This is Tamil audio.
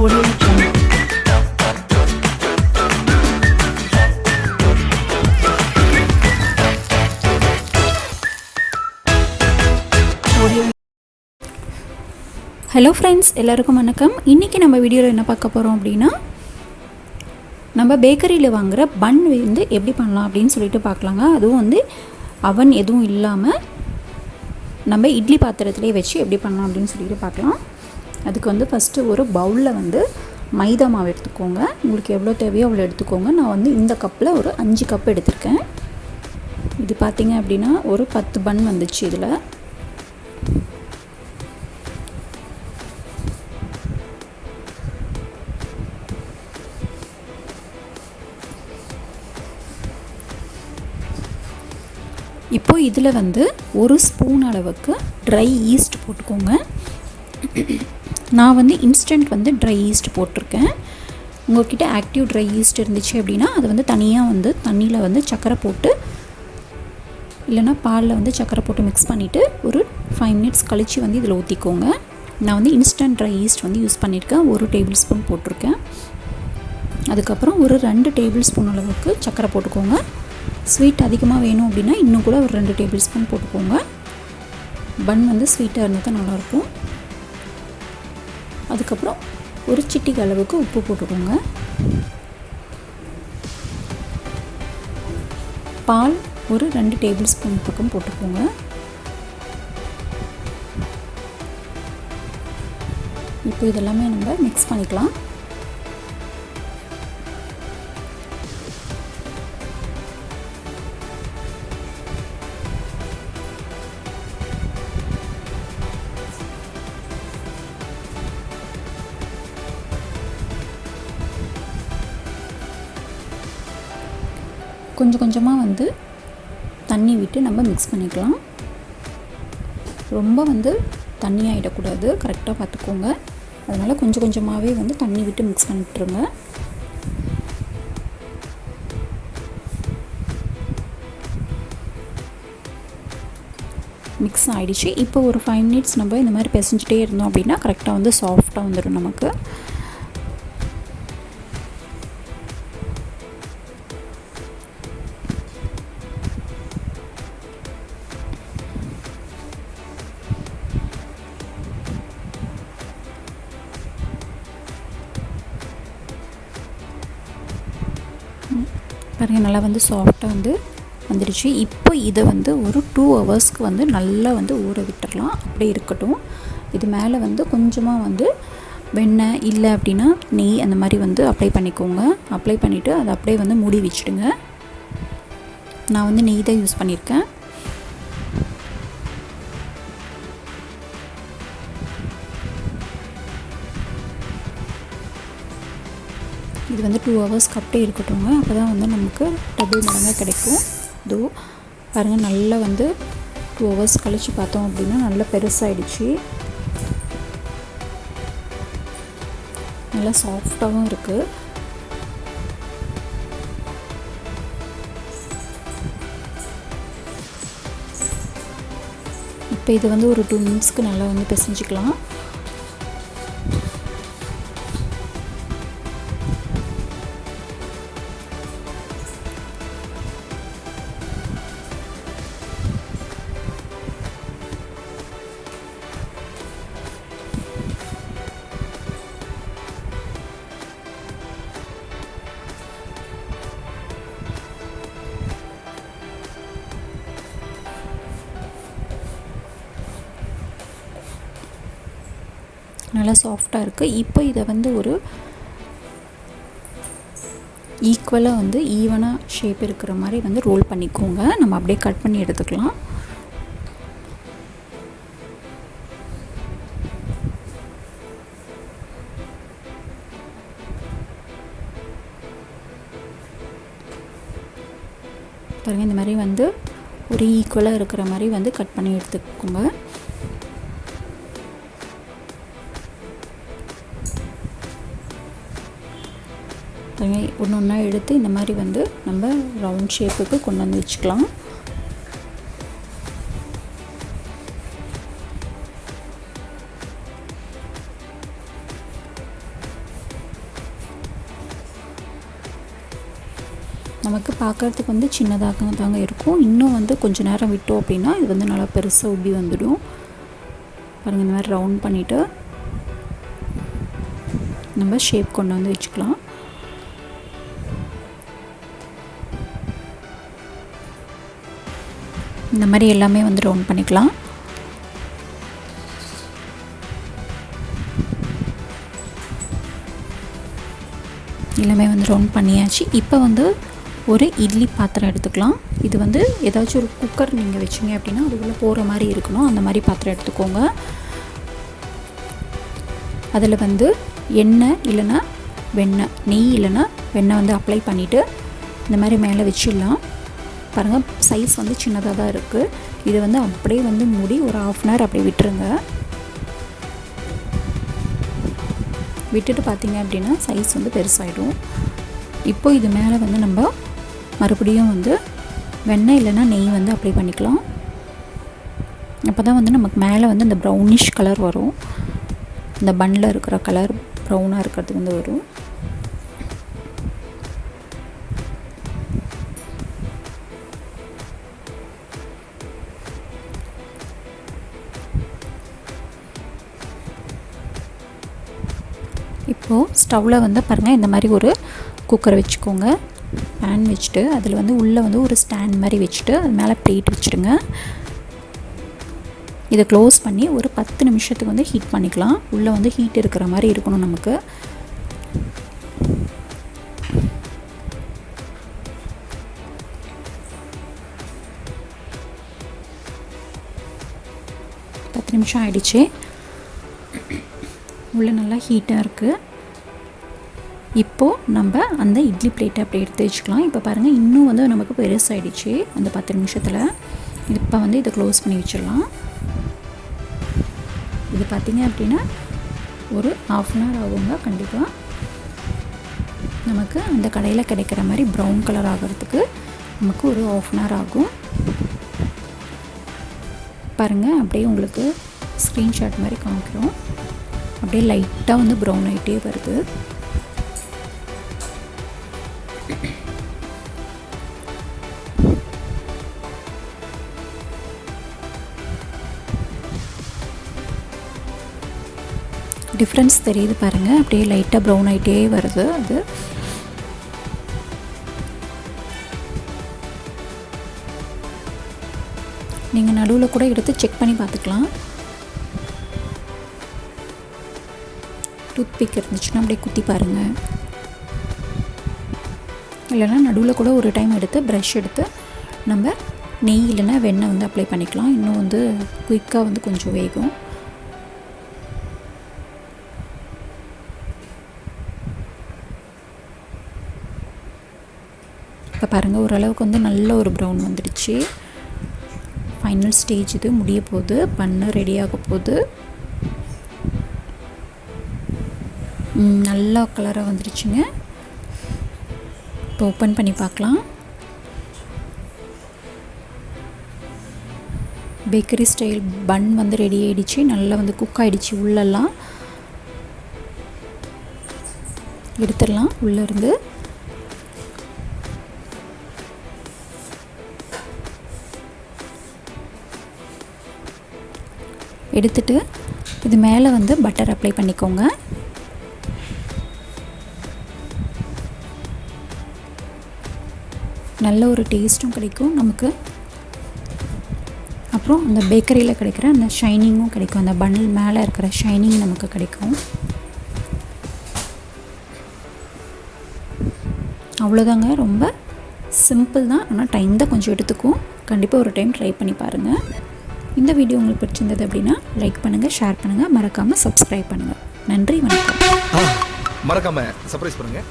Audio Jungle. ஹலோ ஃப்ரெண்ட்ஸ், எல்லாருக்கும் வணக்கம். இன்றைக்கி நம்ம வீடியோவில் என்ன பார்க்க போகிறோம் அப்படின்னா, நம்ம பேக்கரியில் வாங்குகிற பன் வந்து எப்படி பண்ணலாம் அப்படின்னு சொல்லிட்டு பார்க்கலாங்க. அதுவும் வந்து அவன் எதுவும் இல்லாமல் நம்ம இட்லி பாத்திரத்திலே வச்சு எப்படி பண்ணலாம் அப்படின்னு சொல்லிட்டு பார்க்கலாம். அதுக்கு வந்து ஃபஸ்ட்டு ஒரு பவுலில் வந்து மைதா மாவு எடுத்துக்கோங்க. உங்களுக்கு எவ்வளோ தேவையோ அவ்வளோ எடுத்துக்கோங்க. நான் வந்து இந்த கப்பில் ஒரு 5 கப் எடுத்திருக்கேன். இது பார்த்திங்க அப்படின்னா ஒரு 10 பன் வந்துச்சு. இதில் இப்போது இதில் வந்து ஒரு ஸ்பூன் அளவுக்கு ட்ரை ஈஸ்ட் போட்டுக்கோங்க. நான் வந்து இன்ஸ்டன்ட் வந்து ட்ரை ஈஸ்ட் போட்டிருக்கேன். உங்கள்கிட்ட ஆக்டிவ் ட்ரை ஈஸ்ட் இருந்துச்சு அப்படின்னா அது வந்து தனியாக வந்து தண்ணியில் வந்து சர்க்கரை போட்டு இல்லைனா பாலில் வந்து சர்க்கரை போட்டு மிக்ஸ் பண்ணிவிட்டு ஒரு 5 மினிட்ஸ் கழித்து வந்து இதில் ஊற்றிக்கோங்க. நான் வந்து இன்ஸ்டன்ட் ட்ரை ஈஸ்ட் வந்து யூஸ் பண்ணியிருக்கேன். 1 டேபிள் ஸ்பூன் போட்டிருக்கேன். அதுக்கப்புறம் ஒரு 2 டேபிள் ஸ்பூன் அளவுக்கு சர்க்கரை போட்டுக்கோங்க. ஸ்வீட் அதிகமாக வேணும் அப்படின்னா இன்னும் கூட ஒரு 2 டேபிள் ஸ்பூன் போட்டுக்கோங்க. பன் வந்து ஸ்வீட்டாக இருந்தால் தான் நல்லாயிருக்கும். அதுக்கப்புறம் ஒரு சிட்டிக்கு அளவுக்கு உப்பு போட்டுக்கோங்க. பால் ஒரு 2 டேபிள் ஸ்பூன் பக்கம் போட்டுக்கோங்க. இப்போ இதெல்லாமே நம்ம மிக்ஸ் பண்ணிக்கலாம். கொஞ்சம் கொஞ்சமாக வந்து தண்ணி விட்டு நம்ம மிக்ஸ் பண்ணிக்கலாம். ரொம்ப வந்து தண்ணி ஆகிடக்கூடாது, கரெக்டாக பார்த்துக்கோங்க. அதனால் கொஞ்சம் கொஞ்சமாகவே வந்து தண்ணி விட்டு மிக்ஸ் பண்ணிட்டுருங்க. மிக்ஸ் ஆகிடுச்சு. இப்போ ஒரு 5 மினிட்ஸ் நம்ம இந்த மாதிரி பிசைஞ்சிட்டே இருந்தோம் அப்படின்னா கரெக்டாக வந்து சாஃப்டாக வந்துடும் நமக்கு. பாருங்கள், நல்லா வந்து சாஃப்டாக வந்து வந்துடுச்சு. இப்போ இதை வந்து ஒரு 2 ஹவர்ஸ்க்கு வந்து நல்லா வந்து ஊற விட்டுடலாம். அப்படியே இருக்கட்டும். இது மேலே வந்து கொஞ்சமாக வந்து வெண்ணெய் இல்லை அப்படின்னா நெய் அந்த மாதிரி வந்து அப்ளை பண்ணிக்கோங்க. அப்ளை பண்ணிவிட்டு அதை அப்படியே வந்து மூடி வச்சுடுங்க. நான் வந்து நெய் தான் யூஸ் பண்ணியிருக்கேன். இது வந்து 2 ஹவர்ஸ்க்கு அப்படியே இருக்கட்டும்ங்க. அப்போ தான் வந்து நமக்கு டபுள் மடங்காக கிடைக்கும். இதோ பாருங்கள், நல்லா வந்து 2 ஹவர்ஸ் கழித்து பார்த்தோம் அப்படின்னா நல்லா பெருசாகிடுச்சு. நல்லா சாஃப்டாகவும் இருக்குது. இப்போ இது வந்து ஒரு 2 மினிட்ஸ்க்கு நல்லா வந்து பிசைஞ்சிக்கலாம். நல்லா சாஃப்டாக இருக்குது. இப்போ இதை வந்து ஒரு ஈக்குவலாக வந்து ஈவனாக ஷேப் இருக்கிற மாதிரி வந்து ரோல் பண்ணிக்கோங்க. நம்ம அப்படியே கட் பண்ணி எடுத்துக்கலாம். பாருங்கள், இந்த மாதிரி வந்து ஒரு ஈக்குவலாக இருக்கிற மாதிரி வந்து கட் பண்ணி எடுத்துக்கோங்க. ஒன்று ஒன்றா எடுத்து இந்த மாதிரி வந்து நம்ம ரவுண்ட் ஷேப்புக்கு கொண்டு வந்து வச்சுக்கலாம். நமக்கு பார்க்குறதுக்கு வந்து சின்னதாக தாங்க இருக்கும். இன்னும் வந்து கொஞ்சம் நேரம் விட்டோம் அப்படின்னா இது வந்து நல்லா பெருசாக உப்பி வந்துடும். பாருங்கள், இந்த மாதிரி ரவுண்ட் பண்ணிவிட்டு நம்ம ஷேப் கொண்டு வந்து வச்சுக்கலாம். இந்த மாதிரி எல்லாமே வந்து ரவுண்ட் பண்ணிக்கலாம். எல்லாமே வந்து ரவுண்ட் பண்ணியாச்சு. இப்போ வந்து ஒரு இட்லி பாத்திரம் எடுத்துக்கலாம். இது வந்து ஏதாச்சும் ஒரு குக்கர் நீங்கள் வச்சிங்க அப்படின்னா அதுக்குள்ளே போகிற மாதிரி இருக்கணும். அந்த மாதிரி பாத்திரம் எடுத்துக்கோங்க. அதில் வந்து எண்ணெய் இல்லைன்னா வெண்ணெய், நெய் இல்லைன்னா வெண்ணெய் வந்து அப்ளை பண்ணிவிட்டு இந்த மாதிரி மேலே வச்சிடலாம். பாருங்கள், சைஸ் வந்து சின்னதாக தான் இருக்குது. இதை வந்து அப்படியே வந்து மூடி ஒரு 1/2 hour அப்படியே விட்டுருங்க. விட்டுட்டு பார்த்திங்க அப்படின்னா சைஸ் வந்து பெருசாகிடும். இப்போது இது மேலே வந்து நம்ம மறுபடியும் வந்து வெண்ணெய் இல்லைன்னா நெய் வந்து அப்ளை பண்ணிக்கலாம். அப்போ தான் வந்து நமக்கு மேலே வந்து இந்த ப்ரௌனிஷ் கலர் வரும். இந்த பன்னில் இருக்கிற கலர் ப்ரௌனாக இருக்கிறது வந்து வரும். இப்போது ஸ்டவ்வில் வந்து பாருங்கள், இந்த மாதிரி ஒரு குக்கரை வச்சுக்கோங்க. பேன் வச்சுட்டு அதில் வந்து உள்ளே வந்து ஒரு ஸ்டாண்ட் மாதிரி வச்சுட்டு அது மேலே பிளேட் வச்சுடுங்க. இதை க்ளோஸ் பண்ணி ஒரு 10 நிமிஷத்துக்கு வந்து ஹீட் பண்ணிக்கலாம். உள்ளே வந்து ஹீட் இருக்கிற மாதிரி இருக்கணும் நமக்கு. நிமிஷம் ஆயிடுச்சு. உள்ளே நல்லா ஹீட்டாக இருக்குது. இப்போது நம்ம அந்த இட்லி பிளேட்டை அப்படியே எடுத்து வச்சுக்கலாம். இப்போ பாருங்கள், இன்னும் வந்து நமக்கு பெருசாகிடுச்சு அந்த 10 நிமிஷத்தில். இப்போ வந்து இதை க்ளோஸ் பண்ணி வச்சிடலாம். இது பார்த்திங்க அப்படின்னா ஒரு 1/2 hour ஆகுங்க. கண்டிப்பாக நமக்கு அந்த கடையில் கிடைக்கிற மாதிரி ப்ரௌன் கலர் ஆகிறதுக்கு நமக்கு ஒரு 1/2 hour ஆகும். பாருங்கள், அப்படியே உங்களுக்கு ஸ்க்ரீன்ஷாட் மாதிரி காமிக்கிறோம். அப்படியே லைட்டாக வந்து ப்ரௌன் ஆகிட்டே வருது. டிஃப்ரென்ஸ் தெரியுது பாருங்கள், அப்படியே லைட்டாக ப்ரௌன் ஆகிட்டே வருது. அது நீங்கள் நடுவில் கூட எடுத்து செக் பண்ணி பார்த்துக்கலாம். டூத் பிக் இருந்துச்சுன்னா அப்படியே குத்தி பாருங்கள். இல்லைன்னா நடுவில் கூட ஒரு டைம் எடுத்து ப்ரஷ் எடுத்து நம்ம நெய் இல்லைன்னா வெண்ணெய் வந்து அப்ளை பண்ணிக்கலாம். இன்னும் வந்து குயிக்காக வந்து கொஞ்சம் வேகும். இப்போ பாருங்கள், ஓரளவுக்கு வந்து நல்ல ஒரு ப்ரௌன் வந்துடுச்சு. ஃபைனல் ஸ்டேஜ் இது முடிய போகுது. பண்ண ரெடியாக போகுது. நல்லா கலராக வந்துடுச்சுங்க. இப்போ ஓப்பன் பண்ணி பார்க்கலாம். பேக்கரி ஸ்டைல் பன் வந்து ரெடி ஆகிடுச்சு. நல்லா வந்து குக் ஆகிடுச்சு. உள்ளெல்லாம் எடுத்துடலாம். உள்ளேருந்து எடுத்துட்டு இது மேலே வந்து பட்டர் அப்ளை பண்ணிக்கோங்க. நல்ல ஒரு டேஸ்ட்டும் கிடைக்கும் நமக்கு. அப்புறம் அந்த பேக்கரியில் கிடைக்கிற அந்த ஷைனிங்கும் கிடைக்கும். அந்த பன்னில் மேலே இருக்கிற ஷைனிங் நமக்கு கிடைக்கும். அவ்வளோதாங்க. ரொம்ப சிம்பிள் தான், ஆனால் டைம் தான் கொஞ்சம் எடுத்துக்கும். கண்டிப்பாக ஒரு டைம் ட்ரை பண்ணி பாருங்கள். இந்த வீடியோ உங்களுக்கு பிடிச்சிருந்தது அப்படின்னா லைக் பண்ணுங்கள், ஷேர் பண்ணுங்கள், மறக்காமல் சப்ஸ்கிரைப் பண்ணுங்கள். நன்றி, வணக்கம். மறக்காமல் சர்ப்ரைஸ் பண்ணுங்கள்.